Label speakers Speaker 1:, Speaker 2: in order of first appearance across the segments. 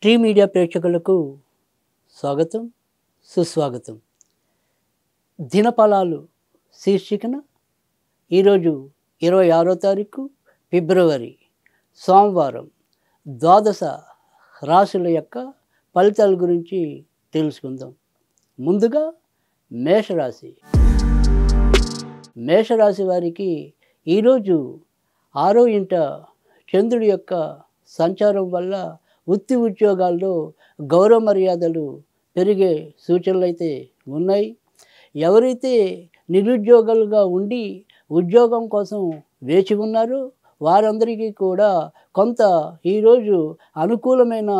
Speaker 1: Tree media ప్రేక్షకులకు స్వాగతం, సుస్వాగతం. దినఫలాలు శీర్షికన ఈరోజు 26వ తారీఖు ఫిబ్రవరి సోమవారం ద్వాదశ రాశుల యొక్క ఫలితాల గురించి తెలుసుకుందాం. ముందుగా మేషరాశి. మేషరాశి వారికి ఈరోజు 6వ ఇంట చంద్రుడి యొక్క సంచారం వల్ల వృత్తి ఉద్యోగాల్లో గౌరవ మర్యాదలు పెరిగే సూచనలు అయితే ఉన్నాయి. ఎవరైతే నిరుద్యోగులుగా ఉండి ఉద్యోగం కోసం వేచి ఉన్నారో వారందరికీ కూడా కొంత ఈరోజు అనుకూలమైన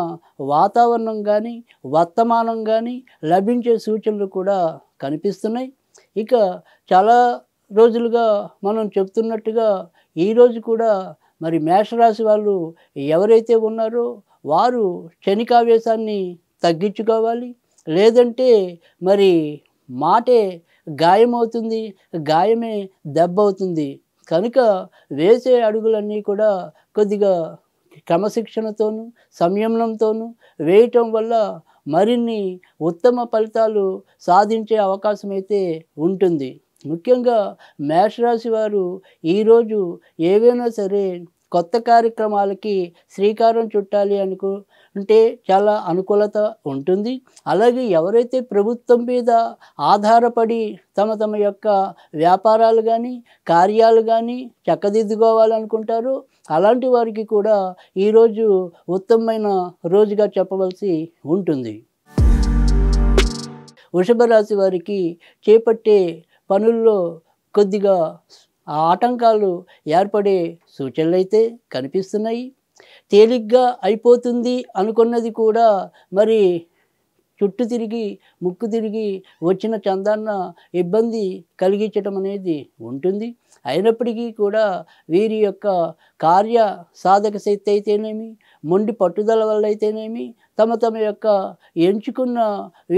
Speaker 1: వాతావరణం కానీ వర్తమానం కానీ లభించే సూచనలు కూడా కనిపిస్తున్నాయి. ఇక చాలా రోజులుగా మనం చెప్తున్నట్టుగా ఈరోజు కూడా మరి మేషరాశి వాళ్ళు ఎవరైతే ఉన్నారో వారు క్షణికావేశాన్ని తగ్గించుకోవాలి. లేదంటే మరి మాటే గాయమవుతుంది, గాయమే దెబ్బ అవుతుంది. కనుక వేసే అడుగులన్నీ కూడా కొద్దిగా క్రమశిక్షణతోనూ సంయమనంతోనూ వేయటం వల్ల మరిన్ని ఉత్తమ ఫలితాలు సాధించే అవకాశం అయితే ఉంటుంది. ముఖ్యంగా మేషరాశి వారు ఈరోజు ఏవైనా సరే కొత్త కార్యక్రమాలకి శ్రీకారం చుట్టాలి అంటే చాలా అనుకూలత ఉంటుంది. అలాగే ఎవరైతే ప్రభుత్వం మీద ఆధారపడి తమ యొక్క వ్యాపారాలు కానీ కార్యాలు కానీ చక్కదిద్దుకోవాలనుకుంటారో అలాంటి వారికి కూడా ఈరోజు ఉత్తమమైన రోజుగా చెప్పవలసి ఉంటుంది. వృషభ రాశి వారికి చేపట్టే పనుల్లో కొద్దిగా ఆటంకాలు ఏర్పడే సూచనలు అయితే కనిపిస్తున్నాయి. తేలిగ్గా అయిపోతుంది అనుకున్నది కూడా మరి చుట్టు తిరిగి ముక్కు తిరిగి వచ్చిన చందాన్న ఇబ్బంది కలిగించడం అనేది ఉంటుంది. అయినప్పటికీ కూడా వీరి యొక్క కార్య సాధక శక్తి అయితేనేమి మొండి పట్టుదల వల్ల అయితేనేమి తమ యొక్క ఎంచుకున్న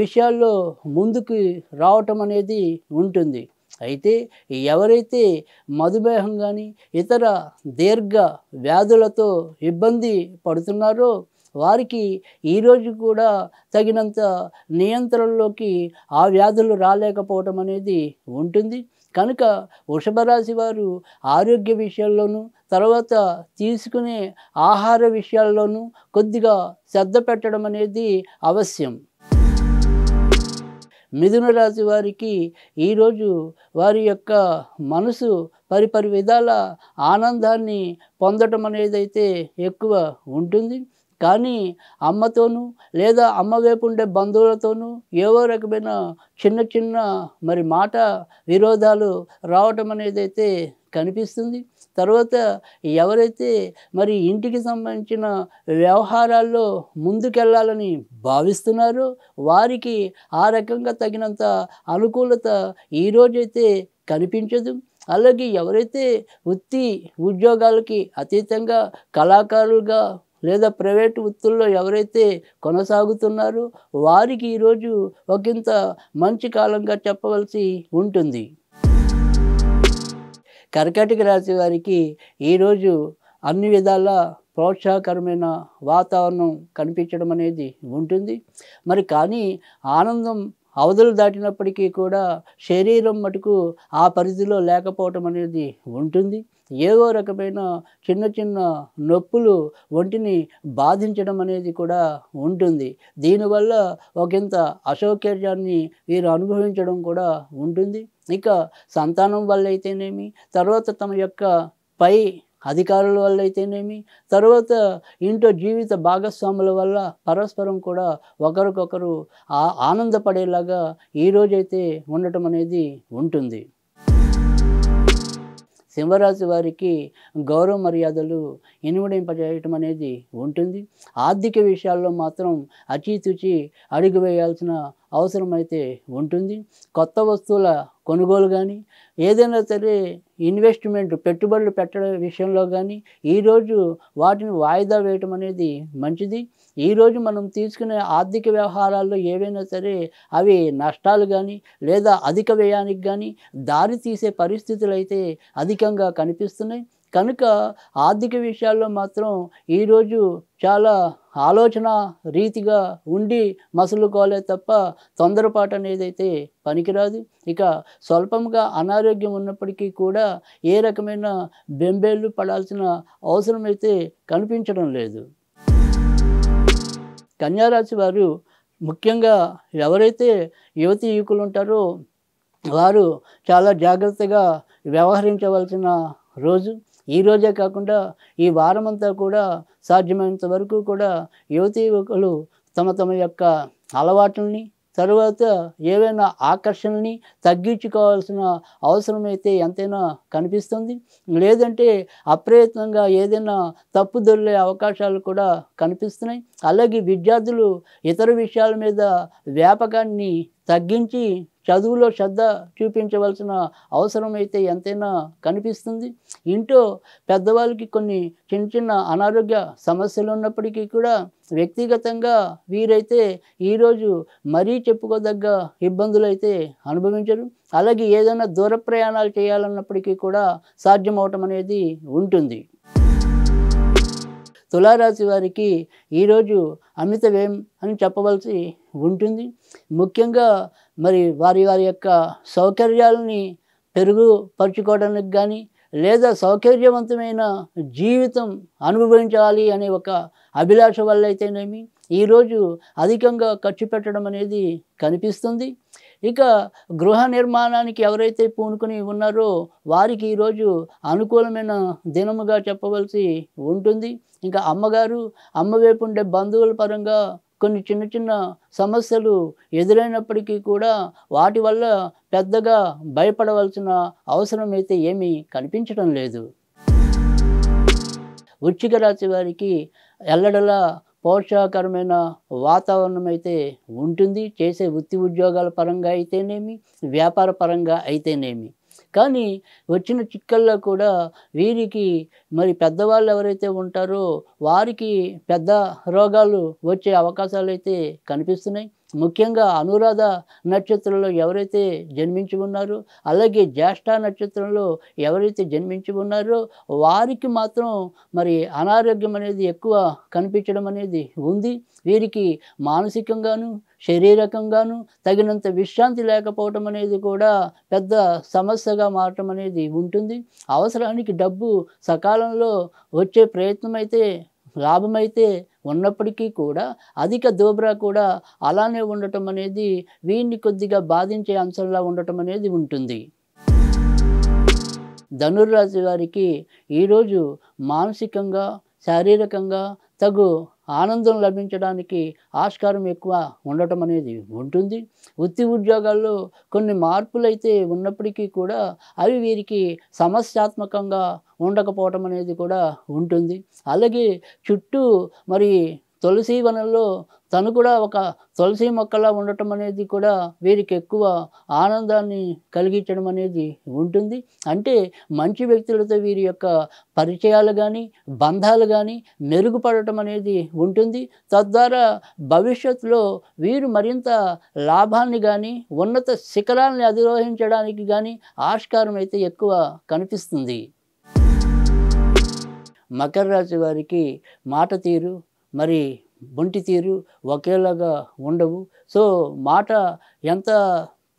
Speaker 1: విషయాల్లో ముందుకు రావటం అనేది ఉంటుంది. అయితే ఎవరైతే మధుమేహం కానీ ఇతర దీర్ఘ వ్యాధులతో ఇబ్బంది పడుతున్నారో వారికి ఈరోజు కూడా తగినంత నియంత్రణలోకి ఆ వ్యాధులు రాలేకపోవడం అనేది ఉంటుంది. కనుక వృషభ రాశి వారు ఆరోగ్య విషయాల్లోనూ తర్వాత తీసుకునే ఆహార విషయాల్లోనూ కొద్దిగా శ్రద్ధ పెట్టడం అనేది అవశ్యం. మిథున రాశి వారికి ఈరోజు వారి యొక్క మనసు పరిపరి విధాల ఆనందాన్ని పొందటం అనేది అయితే ఎక్కువ ఉంటుంది. కానీ అమ్మతోనూ లేదా అమ్మ వైపు ఉండే బంధువులతోనూ ఏవో రకమైన చిన్న మరి మాట విరోధాలు రావటం అనేది అయితే కనిపిస్తుంది. తర్వాత ఎవరైతే మరి ఇంటికి సంబంధించిన వ్యవహారాల్లో ముందుకెళ్ళాలని భావిస్తున్నారో వారికి ఆ రకంగా తగినంత అనుకూలత ఈరోజైతే కనిపించదు. అలాగే ఎవరైతే వృత్తి ఉద్యోగాలకి అతీతంగా కళాకారులుగా లేదా ప్రైవేటు వృత్తుల్లో ఎవరైతే కొనసాగుతున్నారో వారికి ఈరోజు ఒకంత మంచి కాలంగా చెప్పవలసి ఉంటుంది. కర్కాటక రాశి వారికి ఈరోజు అన్ని విధాల ప్రోత్సాహకరమైన వాతావరణం కనిపించడం అనేది ఉంటుంది. మరి కానీ ఆనందం అవధులు దాటినప్పటికీ కూడా శరీరం మటుకు ఆ పరిధిలో లేకపోవటం అనేది ఉంటుంది. ఏవో రకమైన చిన్న నొప్పులు ఒంటిని బాధించడం అనేది కూడా ఉంటుంది. దీనివల్ల ఒకంత అసౌకర్యాన్ని వీరు అనుభవించడం కూడా ఉంటుంది. ఇక సంతానం వల్ల అయితేనేమి తర్వాత తమ యొక్క పై అధికారుల వల్ల అయితేనేమి తర్వాత ఇంట్లో జీవిత భాగస్వాముల వల్ల పరస్పరం కూడా ఒకరికొకరు ఆనందపడేలాగా ఈరోజైతే ఉండటం అనేది ఉంటుంది. సింహరాశి వారికి గౌరవ మర్యాదలు ఇనుమడింపజేయటం అనేది ఉంటుంది. ఆర్థిక విషయాల్లో మాత్రం అచీతుచి అడుగు వేయాల్సిన అవసరం అయితే ఉంటుంది. కొత్త వస్తువుల కొనుగోలు కానీ ఏదైనా సరే ఇన్వెస్ట్మెంట్ పెట్టుబడులు పెట్టడం విషయంలో కానీ ఈరోజు వాటిని వాయిదా వేయటం అనేది మంచిది. ఈరోజు మనం తీసుకునే ఆర్థిక వ్యవహారాల్లో ఏవైనా సరే అవి నష్టాలు కానీ లేదా అధిక వ్యయానికి కానీ దారి తీసే పరిస్థితులు అయితే అధికంగా కనిపిస్తున్నాయి. కనుక ఆర్థిక విషయాల్లో మాత్రం ఈరోజు చాలా ఆలోచన రీతిగా ఉండి మసలుకోలే తప్ప తొందరపాటు అనేదైతే పనికిరాదు. ఇక స్వల్పంగా అనారోగ్యం ఉన్నప్పటికీ కూడా ఏ రకమైన బెంబేలు పడాల్సిన అవసరం అయితే కనిపించడం లేదు. కన్యారాశి వారు ముఖ్యంగా ఎవరైతే యువతీ యువకులు ఉంటారో వారు చాలా జాగ్రత్తగా వ్యవహరించవలసిన రోజు. ఈ రోజే కాకుండా ఈ వారమంతా కూడా సాధ్యమైనంత వరకు కూడా యువతీ యువకులు తమ తమ యొక్క అలవాట్లని, తరువాత ఏవైనా ఆకర్షణని తగ్గించుకోవాల్సిన అవసరమైతే ఎంతైనా కనిపిస్తుంది. లేదంటే అప్రయత్నంగా ఏదైనా తప్పు దొర్లే అవకాశాలు కూడా కనిపిస్తున్నాయి. అలాగే విద్యార్థులు ఇతర విషయాల మీద వ్యాపకాన్ని తగ్గించి చదువులో శ్రద్ధ చూపించవలసిన అవసరం అయితే ఎంతైనా కనిపిస్తుంది. ఇంట్లో పెద్దవాళ్ళకి కొన్ని చిన్న చిన్న అనారోగ్య సమస్యలు ఉన్నప్పటికీ కూడా వ్యక్తిగతంగా వీరైతే ఈరోజు మరీ చెప్పుకోదగ్గ ఇబ్బందులు అయితే అనుభవించరు. అలాగే ఏదైనా దూర ప్రయాణాలు చేయాలన్నప్పటికీ కూడా సాధ్యమవటం అనేది ఉంటుంది. తులారాశి వారికి ఈరోజు అమిత వ్యయం అని చెప్పవలసి ఉంటుంది. ముఖ్యంగా మరి వారి యొక్క సౌకర్యాలని పెరుగుపరుచుకోవడానికి కానీ, లేదా సౌకర్యవంతమైన జీవితం అనుభవించాలి అనే ఒక అభిలాష వల్ల అయితేనేమి ఈరోజు అధికంగా ఖర్చు పెట్టడం అనేది కనిపిస్తుంది. ఇక గృహ నిర్మాణానికి ఎవరైతే పూనుకొని ఉన్నారో వారికి ఈరోజు అనుకూలమైన దినముగా చెప్పవలసి ఉంటుంది. ఇంకా అమ్మ వైపు ఉండే బంధువుల పరంగా కొన్ని చిన్న చిన్న సమస్యలు ఎదురైనప్పటికీ కూడా వాటి వల్ల పెద్దగా భయపడవలసిన అవసరం అయితే ఏమీ కనిపించడం లేదు. వృశ్చిక రాశి వారికి ఎల్లడలా పోషాకరమైన వాతావరణం అయితే ఉంటుంది. చేసే వృత్తి ఉద్యోగాల పరంగా అయితేనేమి, వ్యాపార పరంగా అయితేనేమి. కానీ వచ్చిన చిక్కల్లో కూడా వీరికి మరి పెద్దవాళ్ళు ఎవరైతే ఉంటారో వారికి పెద్ద రోగాలు వచ్చే అవకాశాలు అయితే కనిపిస్తున్నాయి. ముఖ్యంగా అనురాధ నక్షత్రంలో ఎవరైతే జన్మించి ఉన్నారో, అలాగే జ్యేష్ఠ నక్షత్రంలో ఎవరైతే జన్మించి ఉన్నారో వారికి మాత్రం మరి అనారోగ్యం అనేది ఎక్కువ కనిపించడం అనేది ఉంది. వీరికి మానసికంగాను శారీరకంగాను తగినంత విశ్రాంతి లేకపోవటం అనేది కూడా పెద్ద సమస్యగా మారటం అనేది ఉంటుంది. అవసరానికి డబ్బు సకాలంలో వచ్చే ప్రయత్నం అయితే లాభమైతే ఉన్నప్పటికీ కూడా అధిక దోబ్రా కూడా అలానే ఉండటం అనేది వీరిని కొద్దిగా బాధించే అంశంలా ఉండటం అనేది ఉంటుంది. ధనుర్రాశి వారికి ఈరోజు మానసికంగా శారీరకంగా తగు ఆనందం లభించడానికి ఆస్కారం ఎక్కువ ఉండటం అనేది ఉంటుంది. వృత్తి ఉద్యోగాల్లో కొన్ని మార్పులు అయితే ఉన్నప్పటికీ కూడా అవి వీరికి సమస్యాత్మకంగా ఉండకపోవటం అనేది కూడా ఉంటుంది. అలాగే చుట్టూ మరి తులసి వనంలో తను కూడా ఒక తులసి మొక్కలా ఉండటం అనేది కూడా వీరికి ఎక్కువ ఆనందాన్ని కలిగించడం అనేది ఉంటుంది. అంటే మంచి వ్యక్తులతో వీరి యొక్క పరిచయాలు కానీ బంధాలు కానీ మెరుగుపడటం అనేది ఉంటుంది. తద్వారా భవిష్యత్తులో వీరు మరింత లాభాన్ని కానీ ఉన్నత శిఖరాల్ని అధిరోహించడానికి కానీ ఆస్కారం అయితే ఎక్కువ కనిపిస్తుంది. మకర రాశి వారికి మాట తీరు మరి బొంటి తీరు ఒకేలాగా ఉండవు. సో మాట ఎంత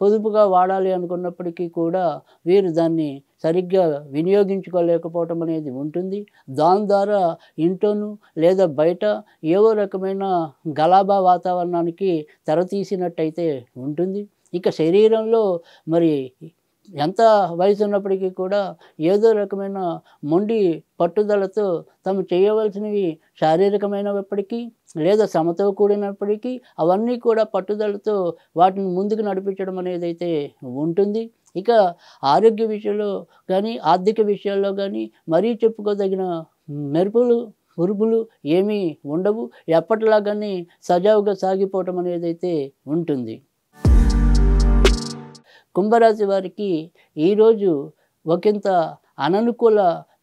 Speaker 1: పొదుపుగా వాడాలి అనుకున్నప్పటికీ కూడా వీరు దాన్ని సరిగ్గా వినియోగించుకోలేకపోవటం అనేది ఉంటుంది. దాని ద్వారా ఇంట్లోనూ లేదా బయట ఏవో రకమైన గలాభా వాతావరణానికి తెరతీసినట్టయితే ఉంటుంది. ఇక శరీరంలో మరి ఎంత వయసు ఉన్నప్పటికీ కూడా ఏదో రకమైన మొండి పట్టుదలతో తాము చేయవలసినవి శారీరకమైనప్పటికీ లేదా శ్రమతో కూడినప్పటికీ అవన్నీ కూడా పట్టుదలతో వాటిని ముందుకు నడిపించడం అనేది అయితే ఉంటుంది. ఇక ఆరోగ్య విషయంలో కానీ ఆర్థిక విషయాల్లో కానీ మరీ చెప్పుకోదగిన మెరుపులు ఉరుపులు ఏమీ ఉండవు. ఎప్పటిలాగానే సజావుగా సాగిపోవటం అనేది అయితే ఉంటుంది. కుంభరాశి వారికి ఈరోజు ఒకంత అననుకూల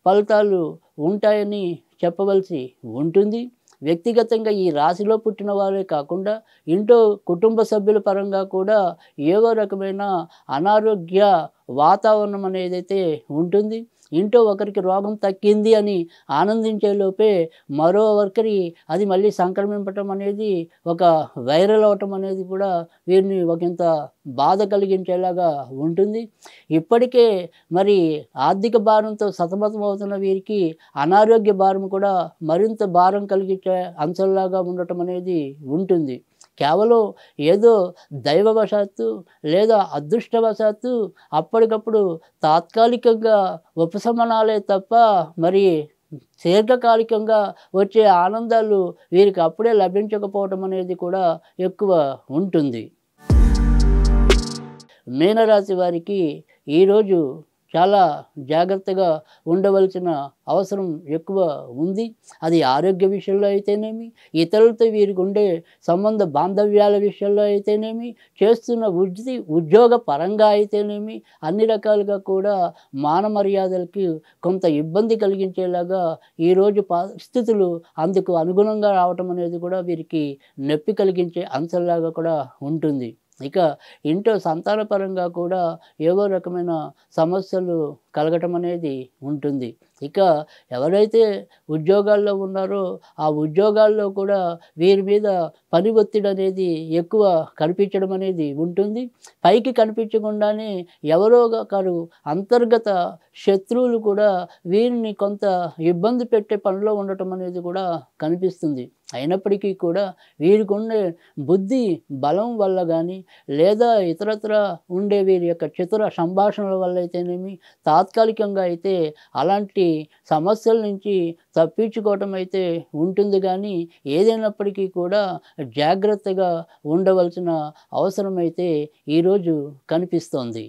Speaker 1: ఫలితాలు ఉంటాయని చెప్పవలసి ఉంటుంది. వ్యక్తిగతంగా ఈ రాశిలో పుట్టిన వారే కాకుండా ఇంట్లో కుటుంబ సభ్యుల పరంగా కూడా ఏవో రకమైన అనారోగ్య వాతావరణం అనేదైతే ఉంటుంది. ఇంట్లో ఒకరికి రోగం తగ్గింది అని ఆనందించే లోపే మరో ఒకరి అది మళ్ళీ సంక్రమింపటం అనేది, ఒక వైరల్ అవ్వటం అనేది కూడా వీరిని ఒకంత బాధ కలిగించేలాగా ఉంటుంది. ఇప్పటికే మరి ఆర్థిక భారంతో సతమతమవుతున్న వీరికి అనారోగ్య భారం కూడా మరింత భారం కలిగించే అంశంలాగా ఉండటం అనేది ఉంటుంది. కేవలం ఏదో దైవవశాత్తు లేదా అదృష్టవశాత్తు అప్పటికప్పుడు తాత్కాలికంగా ఉపశమనాలే తప్ప మరి దీర్ఘకాలికంగా వచ్చే ఆనందాలు వీరికి అప్పుడే లభించకపోవటం అనేది కూడా ఎక్కువ ఉంటుంది. మీనరాశి వారికి ఈరోజు చాలా జాగ్రత్తగా ఉండవలసిన అవసరం ఎక్కువ ఉంది. అది ఆరోగ్య విషయంలో అయితేనేమి, ఇతరులతో వీరికి ఉండే సంబంధ బాంధవ్యాల విషయంలో అయితేనేమి, చేస్తున్న ఉద్యోగ పరంగా అయితేనేమి, అన్ని రకాలుగా కూడా మాన మర్యాదలకి కొంత ఇబ్బంది కలిగించేలాగా ఈరోజు పరిస్థితులు అందుకు అనుగుణంగా రావటం అనేది కూడా వీరికి నొప్పి కలిగించే అంశంలాగా కూడా ఉంటుంది. ఇక ఇంట్లో సంతానపరంగా కూడా ఏవో రకమైన సమస్యలు కలగటం అనేది ఉంటుంది. ఇక ఎవరైతే ఉద్యోగాల్లో ఉన్నారో ఆ ఉద్యోగాల్లో కూడా వీరి మీద పని ఒత్తిడి అనేది ఎక్కువ కనిపించడం అనేది ఉంటుంది. పైకి కనిపించకుండానే ఎవరో ఒకరు అంతర్గత శత్రువులు కూడా వీరిని కొంత ఇబ్బంది పెట్టే పనిలో ఉండటం అనేది కూడా కనిపిస్తుంది. అయినప్పటికీ కూడా వీరికి ఉండే బుద్ధి బలం వల్ల కానీ, లేదా ఇతరత్ర ఉండే వీరి యొక్క చతుర సంభాషణల వల్ల అయితేనేమి, తాత్కాలికంగా అయితే అలాంటి సమస్యల నుంచి తప్పించుకోవటం అయితే ఉంటుంది. కానీ ఏదైనప్పటికీ కూడా జాగ్రత్తగా ఉండవలసిన అవసరం అయితే ఈరోజు కనిపిస్తోంది.